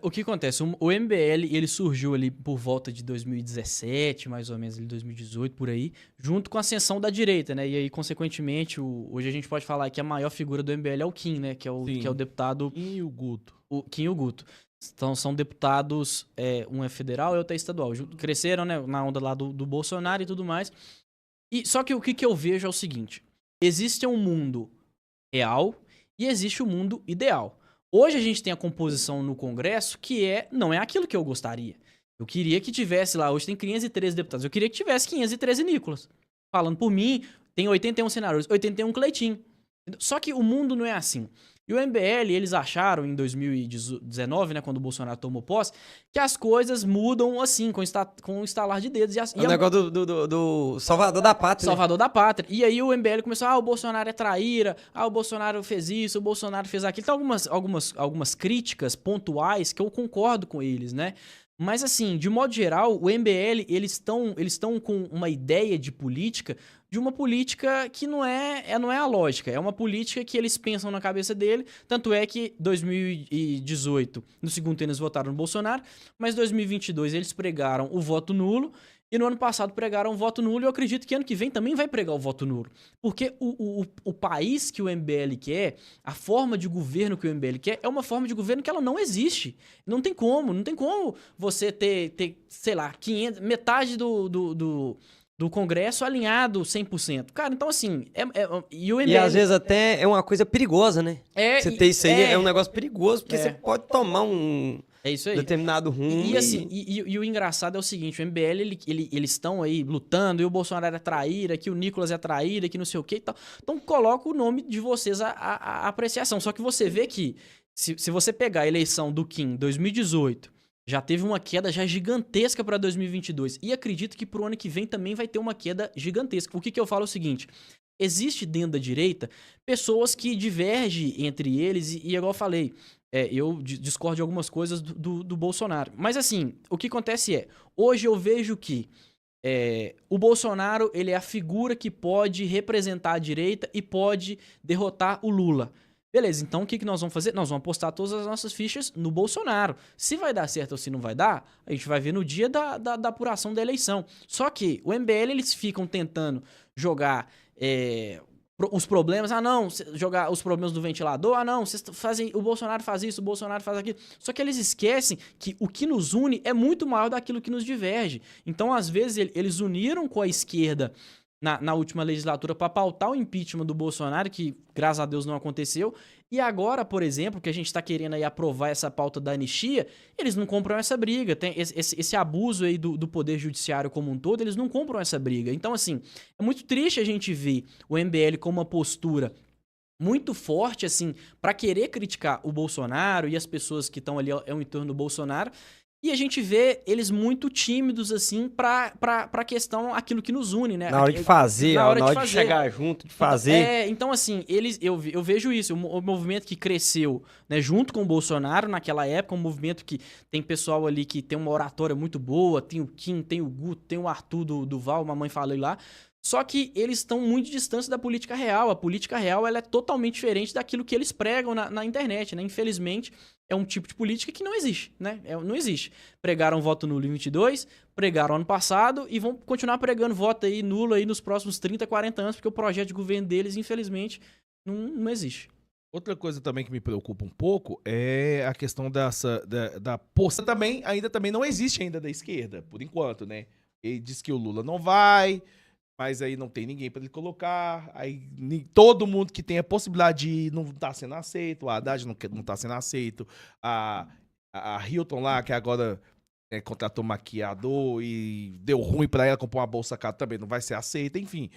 o que acontece? O MBL, ele surgiu ali por volta de 2017, mais ou menos, ali 2018, por aí, junto com a ascensão da direita, né? E aí, consequentemente, hoje a gente pode falar que a maior figura do MBL é o Kim, né? Que é o deputado... E o Guto. O Kim e o Guto. Então, são deputados, um é federal e outro é estadual. Cresceram, né, na onda lá do Bolsonaro e tudo mais. Só que o que eu vejo é o seguinte. Existe um mundo real e existe o mundo ideal. Hoje a gente tem a composição no Congresso que não é aquilo que eu gostaria. Eu queria que tivesse lá, hoje tem 513 deputados, eu queria que tivesse 513 Nicolas. Falando por mim, tem 81 senadores, 81 Cleitinho. Só que o mundo não é assim. E o MBL, eles acharam em 2019, né, quando o Bolsonaro tomou posse, que as coisas mudam assim, com o estalar de dedos. O negócio do Salvador da Pátria. Salvador da Pátria. E aí o MBL começou, o Bolsonaro é traíra, o Bolsonaro fez isso, o Bolsonaro fez aquilo. Então algumas críticas pontuais que eu concordo com eles, né? Mas assim, de modo geral, o MBL, eles estão com uma ideia de uma política que não é a lógica. É uma política que eles pensam na cabeça dele. Tanto é que 2018, no segundo turno, eles votaram no Bolsonaro, mas 2022 eles pregaram o voto nulo. E no ano passado pregaram o voto nulo e eu acredito que ano que vem também vai pregar o voto nulo. Porque o país que o MBL quer, a forma de governo que o MBL quer, é uma forma de governo que ela não existe. Não tem como você ter sei lá, metade do Congresso alinhado 100%. Cara, então assim, e o MBL... E às vezes até é uma coisa perigosa, né? Você ter isso aí é um negócio perigoso, porque você pode tomar um... É isso aí. Determinado rumo. E assim, o engraçado é o seguinte, o MBL, eles estão aí lutando, e o Bolsonaro é traíra, que o Nicolas é traíra, que não sei o que e tal. Então coloca o nome de vocês à apreciação. Só que você vê que, se você pegar a eleição do Kim 2018, já teve uma queda já gigantesca para 2022. E acredito que pro ano que vem também vai ter uma queda gigantesca. O que eu falo é o seguinte... Existe dentro da direita pessoas que divergem entre eles e igual eu falei, eu discordo de algumas coisas do Bolsonaro. Mas assim, o que acontece hoje eu vejo que o Bolsonaro, ele é a figura que pode representar a direita e pode derrotar o Lula. Beleza, então o que nós vamos fazer? Nós vamos apostar todas as nossas fichas no Bolsonaro. Se vai dar certo ou se não vai dar, a gente vai ver no dia da apuração da eleição. Só que o MBL, eles ficam tentando jogar os problemas, jogar os problemas do ventilador, vocês fazem, o Bolsonaro faz isso, o Bolsonaro faz aquilo. Só que eles esquecem que o que nos une é muito maior daquilo que nos diverge. Então, às vezes, eles uniram com a esquerda na última legislatura para pautar o impeachment do Bolsonaro, que graças a Deus não aconteceu. E agora, por exemplo, que a gente está querendo aí aprovar essa pauta da anistia, eles não compram essa briga. Tem esse abuso aí do poder judiciário como um todo, eles não compram essa briga. Então, assim, é muito triste a gente ver o MBL com uma postura muito forte, assim, para querer criticar o Bolsonaro e as pessoas que estão ali em torno do Bolsonaro. E a gente vê eles muito tímidos, assim, pra questão, aquilo que nos une, né? Na hora de fazer, na hora de chegar junto, de fazer. Então assim, eu vejo isso, o movimento que cresceu, né, junto com o Bolsonaro naquela época, um movimento que tem pessoal ali que tem uma oratória muito boa, tem o Kim, tem o Guto, tem o Arthur do Val, mamãe falei lá. Só que eles estão muito distantes da política real. A política real, ela é totalmente diferente daquilo que eles pregam na internet, né? Infelizmente, é um tipo de política que não existe, né? Não existe. Pregaram voto nulo em 22, pregaram ano passado e vão continuar pregando voto aí nulo aí nos próximos 30, 40 anos, porque o projeto de governo deles, infelizmente, não existe. Outra coisa também que me preocupa um pouco é a questão da poça ainda também não existe ainda da esquerda, por enquanto, né? Ele diz que o Lula não vai... Mas aí não tem ninguém para ele colocar. Aí todo mundo que tem a possibilidade de ir não tá sendo aceito. O Haddad não tá sendo aceito. A Hilton lá, que agora contratou maquiador e deu ruim para ela comprar uma bolsa cara, também não vai ser aceita. Enfim,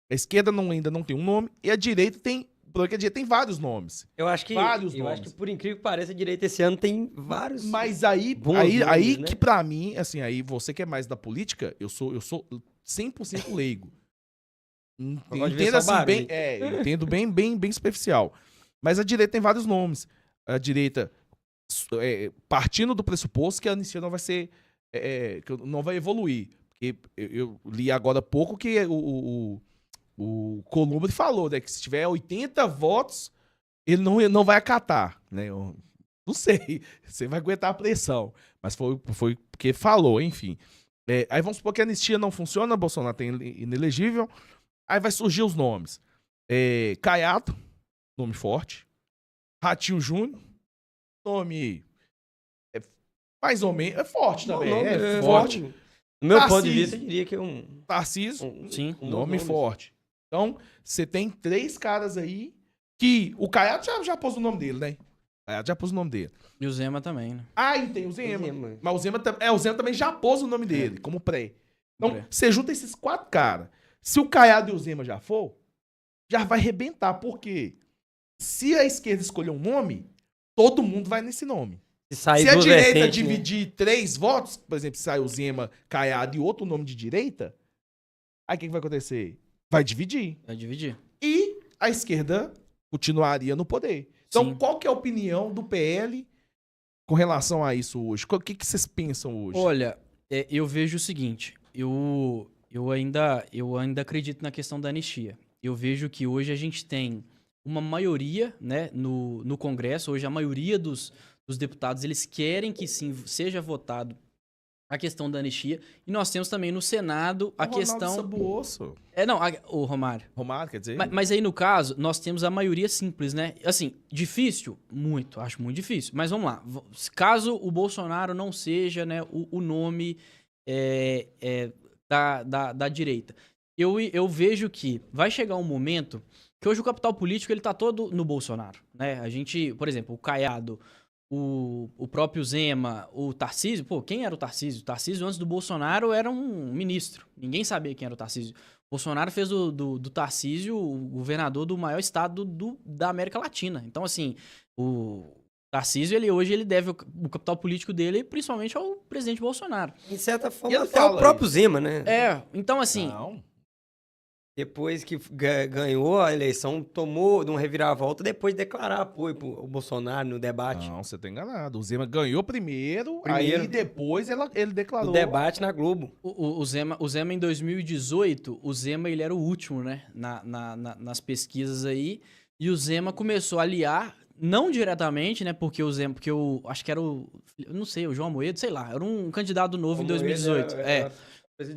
a esquerda ainda não tem um nome. E a direita tem... Porque a direita tem vários nomes. Eu acho que, por incrível que pareça, a direita esse ano tem vários. Mas aí nomes, né? Que pra mim, assim, aí você que é mais da política, eu sou 100% leigo. Entendo assim, entendo bem superficial. Mas a direita tem vários nomes. A direita, partindo do pressuposto que a anistia não vai ser, que não vai evoluir. Porque eu li agora há pouco que o Columbre falou, né, que se tiver 80 votos, ele não vai acatar, né? Não sei. Você vai aguentar a pressão. Mas foi porque falou, enfim. Aí vamos supor que a anistia não funciona, Bolsonaro tem inelegível. Aí vai surgir os nomes. Caiado, nome forte. Ratinho Júnior, nome mais ou menos. É forte também. É forte. Do meu ponto de vista, eu diria que é um... Tarcísio, sim, nome forte. Então, você tem 3 caras aí que o Caiado já pôs o nome dele, né? O Caiado já pôs o nome dele. E o Zema também, né? Aí tem o Zema. Mas o Zema também já pôs o nome dele, como pré. Então, você junta esses 4 caras. Se o Caiado e o Zema já for, já vai arrebentar. Por quê? Se a esquerda escolher um nome, todo mundo vai nesse nome. Se a direita dividir 3 votos, por exemplo, se sai o Zema, Caiado e outro nome de direita, aí o que vai acontecer? Vai dividir. Vai dividir. E a esquerda continuaria no poder. Então, Sim. qual que é a opinião do PL com relação a isso hoje? O que vocês pensam hoje? Olha, eu vejo o seguinte, eu ainda acredito na questão da anistia. Eu vejo que hoje a gente tem uma maioria, né, no Congresso, hoje a maioria dos deputados, eles querem que sim seja votado a questão da anistia, e nós temos também no Senado a questão... Sabuoso. O Romário. Romário, quer dizer? Mas aí, no caso, nós temos a maioria simples, né? Assim, difícil? Muito, acho muito difícil. Mas vamos lá. Caso o Bolsonaro não seja, né, o nome da direita, eu vejo que vai chegar um momento que hoje o capital político ele tá todo no Bolsonaro, né? A gente, por exemplo, o Caiado, o próprio Zema, o Tarcísio, quem era o Tarcísio? O Tarcísio, antes do Bolsonaro, era um ministro. Ninguém sabia quem era o Tarcísio. Bolsonaro fez do Tarcísio o governador do maior estado da América Latina. Então, assim, o Tarcísio, hoje ele deve o capital político dele principalmente ao presidente Bolsonaro. Em certa forma, até o próprio Zema, né? Então, assim... Não. Depois que ganhou a eleição, tomou de uma reviravolta depois de declarar apoio pro Bolsonaro no debate. Não, você tá enganado. O Zema ganhou primeiro. Aí depois ele declarou. O debate na Globo. O Zema em 2018, o Zema ele era o último, né, nas pesquisas aí, e o Zema começou a aliar, não diretamente, né, porque eu acho que era o João Amoedo, sei lá, era um candidato novo em 2018.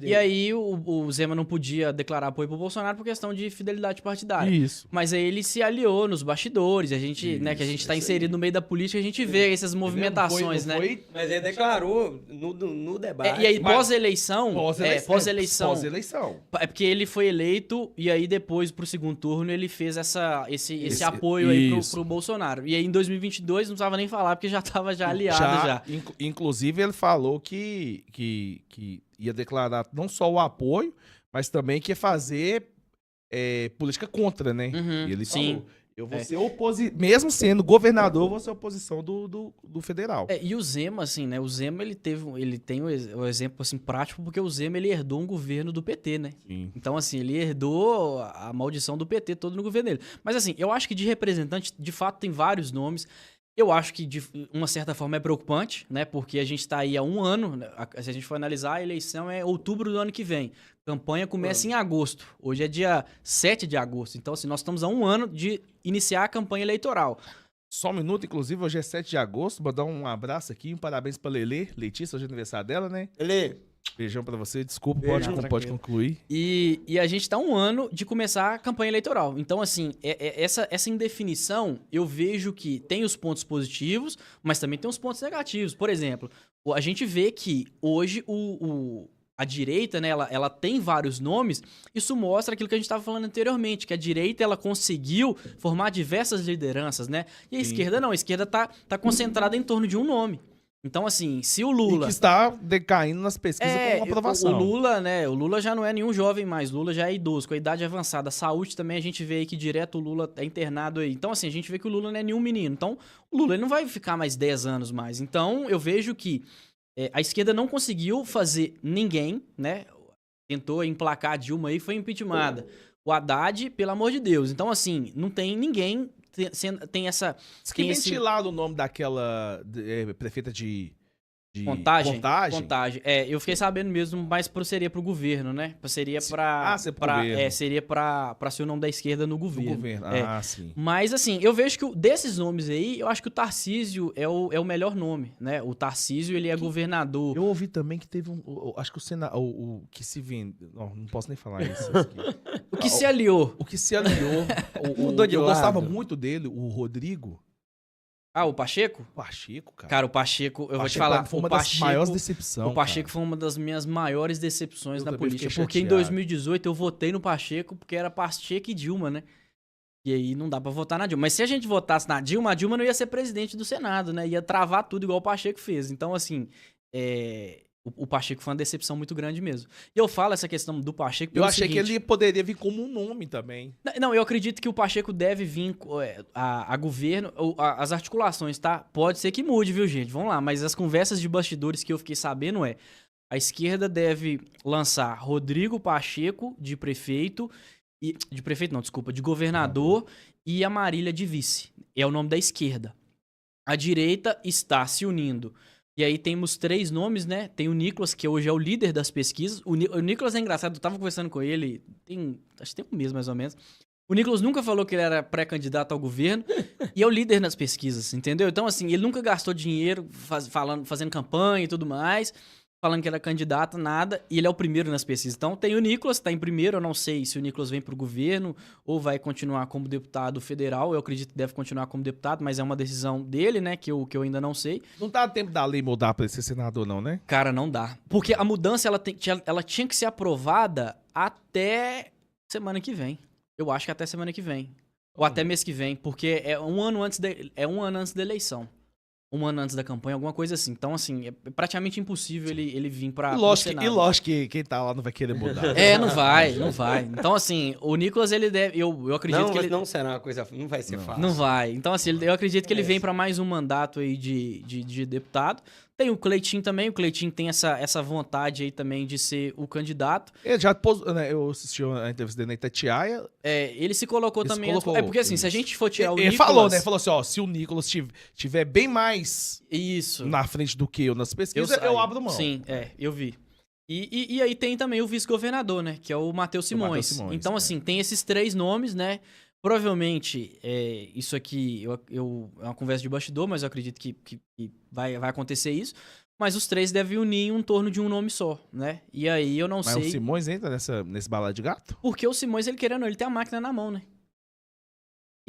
E aí o Zema não podia declarar apoio pro Bolsonaro por questão de fidelidade partidária. Isso. Mas aí ele se aliou nos bastidores, a gente, né, que a gente tá inserido no meio da política, a gente vê essas movimentações, né? Mas ele declarou no debate. E aí pós-eleição... Pós-eleição. É porque ele foi eleito e aí depois pro segundo turno ele fez esse apoio aí pro Bolsonaro. E aí em 2022 não precisava nem falar porque já tava aliado. Inclusive ele falou que ia declarar não só o apoio, mas também que ia fazer política contra, né? Uhum, Ele sim. falou, eu vou ser oposição, mesmo sendo governador, eu vou ser oposição do federal. E o Zema, assim, né? O Zema, ele tem o exemplo, assim, prático, porque o Zema, ele herdou um governo do PT, né? Sim. Então, assim, ele herdou a maldição do PT todo no governo dele. Mas, assim, eu acho que de representante, de fato, tem vários nomes. Eu acho que, de uma certa forma, é preocupante, né? Porque a gente está aí há um ano, né? Se a gente for analisar, a eleição é outubro do ano que vem. A campanha começa em agosto. Hoje é dia 7 de agosto. Então, assim, nós estamos há um ano de iniciar a campanha eleitoral. Só um minuto, inclusive, hoje é 7 de agosto. Mandar um abraço aqui, um parabéns pra Lelê. Letícia, hoje é aniversário dela, né? Lelê. Beijão pra você, desculpa, pode concluir. E a gente tá um ano de começar a campanha eleitoral. Então, assim, essa indefinição, eu vejo que tem os pontos positivos, mas também tem os pontos negativos. Por exemplo, a gente vê que hoje a direita, né, ela tem vários nomes. Isso mostra aquilo que a gente estava falando anteriormente, que a direita ela conseguiu formar diversas lideranças, né? E a esquerda não, a esquerda tá concentrada em torno de um nome. Então, assim, se o Lula... E que está decaindo nas pesquisas com aprovação. O Lula, né? O Lula já não é nenhum jovem mais. O Lula já é idoso, com a idade avançada. A saúde também, a gente vê aí que direto o Lula é internado aí. Então, assim, a gente vê que o Lula não é nenhum menino. Então, o Lula ele não vai ficar mais 10 anos mais. Então, eu vejo que a esquerda não conseguiu fazer ninguém, né? Tentou emplacar a Dilma aí, foi impeachmentada. O Haddad, pelo amor de Deus. Então, assim, não tem ninguém... Tem essa... Diz que ventilaram o nome daquela prefeita de de Contagem? Contagem. Eu fiquei sabendo mesmo, mas seria pro governo, né? Seria pra... ser pro governo. Seria pra ser o nome da esquerda no Do governo. governo. Sim. Mas, assim, eu vejo que desses nomes aí, eu acho que o Tarcísio é o melhor nome, né? O Tarcísio, ele é governador. Eu ouvi também que teve acho que o Senado, o que se vende, não posso nem falar isso aqui. O que se aliou. O que se aliou, Mudou de eu lado. gostava muito dele, o Rodrigo O Pacheco? Pacheco, cara. Cara, o Pacheco, eu vou te Pacheco falar, foi uma o das Pacheco, maiores decepções. o Pacheco foi uma das minhas maiores decepções Eu na também política, fiquei porque em chateado. 2018 eu votei no Pacheco porque era Pacheco e Dilma, né? E aí não dá pra votar na Dilma. Mas se a gente votasse na Dilma, a Dilma não ia ser presidente do Senado, né? Ia travar tudo igual o Pacheco fez. Então, assim, o Pacheco foi uma decepção muito grande mesmo. E eu falo essa questão do Pacheco Eu pelo achei que seguinte, ele poderia vir como um nome também. Não, eu acredito que o Pacheco deve vir a governo, as articulações, tá? Pode ser que mude, viu, gente? Vamos lá, mas as conversas de bastidores que eu fiquei sabendo a esquerda deve lançar Rodrigo Pacheco de prefeito, de governador e a Marília de vice. É o nome da esquerda. A direita está se unindo. E aí temos 3 nomes, né? Tem o Nicolas, que hoje é o líder das pesquisas. O Nicolas é engraçado, eu tava conversando com ele, acho que tem um mês mais ou menos. O Nicolas nunca falou que ele era pré-candidato ao governo e é o líder nas pesquisas, entendeu? Então, assim, ele nunca gastou dinheiro fazendo campanha e tudo mais, falando que era candidato, nada, e ele é o primeiro nas pesquisas. Então, tem o Nicolas, tá em primeiro, eu não sei se o Nicolas vem pro governo ou vai continuar como deputado federal, eu acredito que deve continuar como deputado, mas é uma decisão dele, né, que eu ainda não sei. Não tá tempo da lei mudar pra ele ser senador, não, né? Cara, não dá. Porque a mudança, ela tinha que ser aprovada até semana que vem. Eu acho que até semana que vem. Ou até mês que vem, porque é um ano antes da eleição. Um ano antes da campanha, alguma coisa assim. Então, assim, é praticamente impossível ele vir pra Senado. E lógico que quem tá lá não vai querer mudar. Não vai. Então, assim, o Nicolas, ele deve... Eu acredito que ele... Não será uma coisa... Não vai ser fácil. Não vai. Então, assim, eu acredito que ele vem pra mais um mandato aí de deputado. Tem o Cleitinho também. O Cleitinho tem essa vontade aí também de ser o candidato. Ele já pôs, né, eu assisti a entrevista dele na Itatiaia. Ele se colocou Ele se também... colocou, porque, assim, se a gente for tirar o Ele Nicolas... falou, né? Falou assim, ó, se o Nicolas tiver bem mais Isso. na frente do que eu nas pesquisas, eu abro mão. Sim, eu vi. E aí tem também o vice-governador, né? Que é o Matheus Simões. Então, assim, tem esses 3 nomes, né? Provavelmente, isso aqui é uma conversa de bastidor, mas eu acredito que vai acontecer isso. Mas os 3 devem unir em torno de um nome só, né? E aí eu não sei... Mas o Simões entra nesse balada de gato? Porque o Simões, ele tem a máquina na mão, né?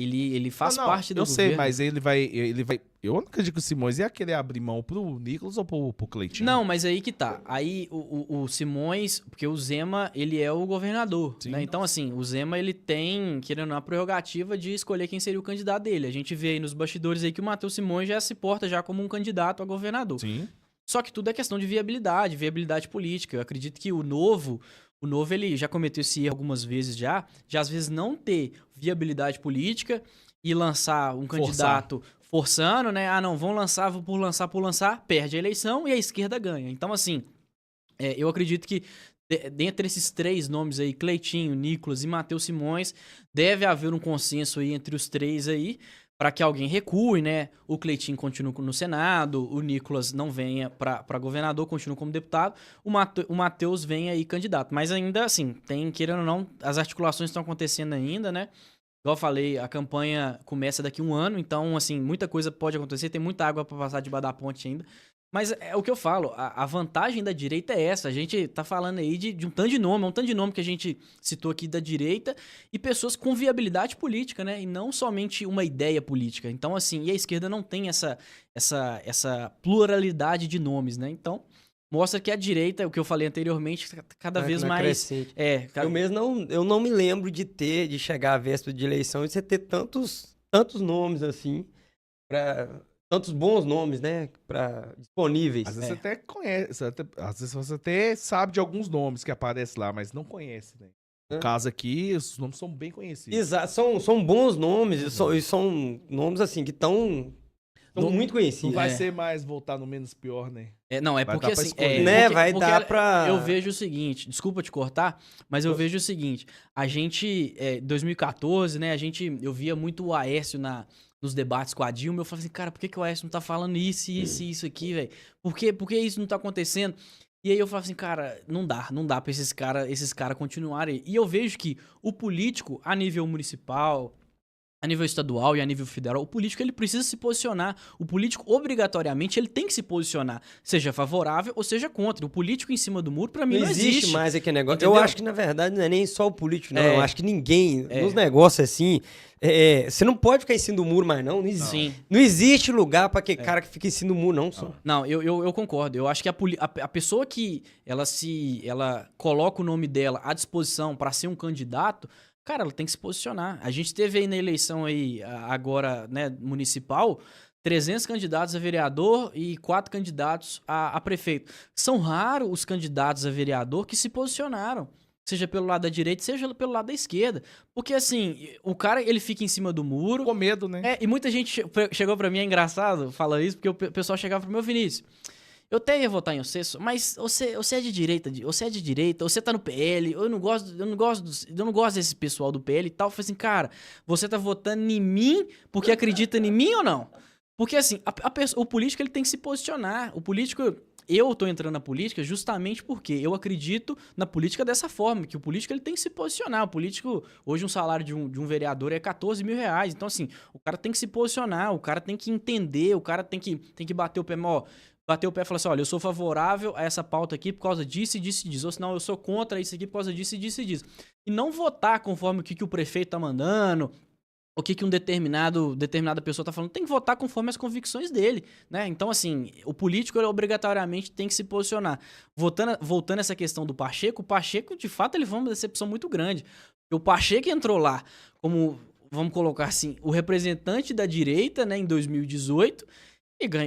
Ele faz parte do governo. Eu sei, mas ele vai... Eu não acredito que o Simões ia querer abrir mão pro Nicolas ou pro Cleitinho. Não, mas aí que tá. Aí o Simões... Porque o Zema, ele é o governador, né? Então, assim, o Zema, ele tem, querendo ou não, a prerrogativa de escolher quem seria o candidato dele. A gente vê aí nos bastidores aí que o Matheus Simões já se porta já como um candidato a governador. Sim. Só que tudo é questão de viabilidade política. Eu acredito que o Novo, ele já cometeu esse erro algumas vezes já às vezes não ter viabilidade política e lançar um candidato forçando, né? Não, vão lançar, por lançar, perde a eleição e a esquerda ganha. Então, assim, eu acredito que dentre esses 3 nomes aí, Cleitinho, Nicolas e Matheus Simões, deve haver um consenso aí entre os 3 aí, para que alguém recue, né? O Cleitinho continue no Senado, o Nicolas não venha para governador, continue como deputado, o Matheus venha aí candidato. Mas ainda assim, querendo ou não, as articulações estão acontecendo ainda, né? Igual eu falei, a campanha começa daqui a 1 ano, então, assim, muita coisa pode acontecer, tem muita água para passar debaixo da ponte ainda. Mas é o que eu falo, a vantagem da direita é essa. A gente tá falando aí de um tanto de nome, que a gente citou aqui da direita, e pessoas com viabilidade política, né? E não somente uma ideia política. Então, assim, e a esquerda não tem essa pluralidade de nomes, né? Então, mostra que a direita, o que eu falei anteriormente, cada vez mais... Eu não me lembro de chegar à véspera de eleição e você ter tantos nomes assim, tantos bons nomes, né, disponíveis. Às vezes você até conhece, às vezes você até sabe de alguns nomes que aparecem lá, mas não conhece, né? No caso aqui, os nomes são bem conhecidos. Exato, são bons nomes, e são nomes assim que estão muito conhecidos. Não vai ser mais voltar no menos pior, né? Não, é vai porque assim... vai dar pra... Eu vejo o seguinte, desculpa te cortar, mas eu vejo o seguinte, a gente, 2014, né, eu via muito o Aécio nos debates com a Dilma, eu falei assim, cara, por que o Aécio não tá falando isso, isso e isso aqui, velho? Por que isso não tá acontecendo? E aí eu falo assim, cara, não dá pra esses cara continuarem. E eu vejo que o político, a nível municipal, a nível estadual e a nível federal, o político ele precisa se posicionar. O político, obrigatoriamente, ele tem que se posicionar, seja favorável ou seja contra. O político em cima do muro, pra mim, Não não existe existe. mais aquele negócio. Entendeu? Eu acho que, na verdade, não é nem só o político, não. É. Eu acho que ninguém, É. nos negócios assim, você não pode ficar em cima do muro mais, não. Não existe, Sim. não existe lugar pra aquele cara que fica em cima do muro, não. Só. Não, eu concordo. Eu acho que a pessoa que ela coloca o nome dela à disposição pra ser um candidato, cara, ela tem que se posicionar. A gente teve aí na eleição aí, agora, né, municipal, 300 candidatos a vereador e 4 candidatos a prefeito. São raros os candidatos a vereador que se posicionaram. Seja pelo lado da direita, seja pelo lado da esquerda. Porque, assim, o cara, ele fica em cima do muro. Com medo, né? E muita gente chegou pra mim, é engraçado falar isso, porque o pessoal chegava pro meu, Vinícius, eu até ia votar em você, mas você é de direita, você tá no PL, eu não gosto desse pessoal do PL e tal. Eu falei assim, cara, você tá votando em mim porque acredita em mim ou não? Porque assim, o político ele tem que se posicionar. O político, eu tô entrando na política justamente porque eu acredito na política dessa forma, que o político ele tem que se posicionar. O político, hoje um salário de um vereador é 14 mil reais. Então assim, o cara tem que se posicionar, o cara tem que entender, o cara tem que bater o pé, bater o pé e falar assim, olha, eu sou favorável a essa pauta aqui por causa disso e disso e disso, ou senão eu sou contra isso aqui por causa disso e disso e disso. E não votar conforme o que o prefeito tá mandando, o que determinada pessoa tá falando, tem que votar conforme as convicções dele, né? Então, assim, o político, ele obrigatoriamente tem que se posicionar. Voltando a essa questão do Pacheco, o Pacheco, de fato, ele foi uma decepção muito grande. O Pacheco entrou lá como, vamos colocar assim, o representante da direita, né, em 2018,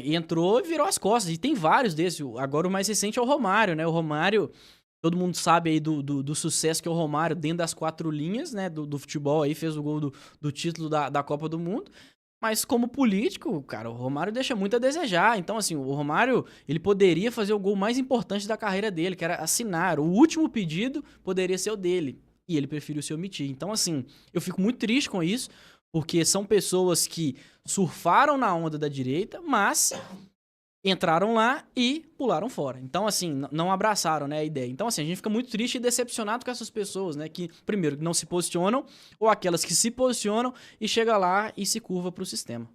e entrou e virou as costas. E tem vários desses. Agora o mais recente é o Romário, né? O Romário, todo mundo sabe aí do sucesso que é o Romário dentro das 4 linhas, né? Do futebol aí, fez o gol do título da Copa do Mundo. Mas como político, cara, o Romário deixa muito a desejar. Então, assim, o Romário, ele poderia fazer o gol mais importante da carreira dele, que era assinar. O último pedido poderia ser o dele. E ele preferiu se omitir. Então, assim, eu fico muito triste com isso, porque são pessoas que surfaram na onda da direita, mas entraram lá e pularam fora. Então, assim, não abraçaram, né, a ideia. Então, assim, a gente fica muito triste e decepcionado com essas pessoas, né, que, primeiro, não se posicionam, ou aquelas que se posicionam e chega lá e se curva pro sistema.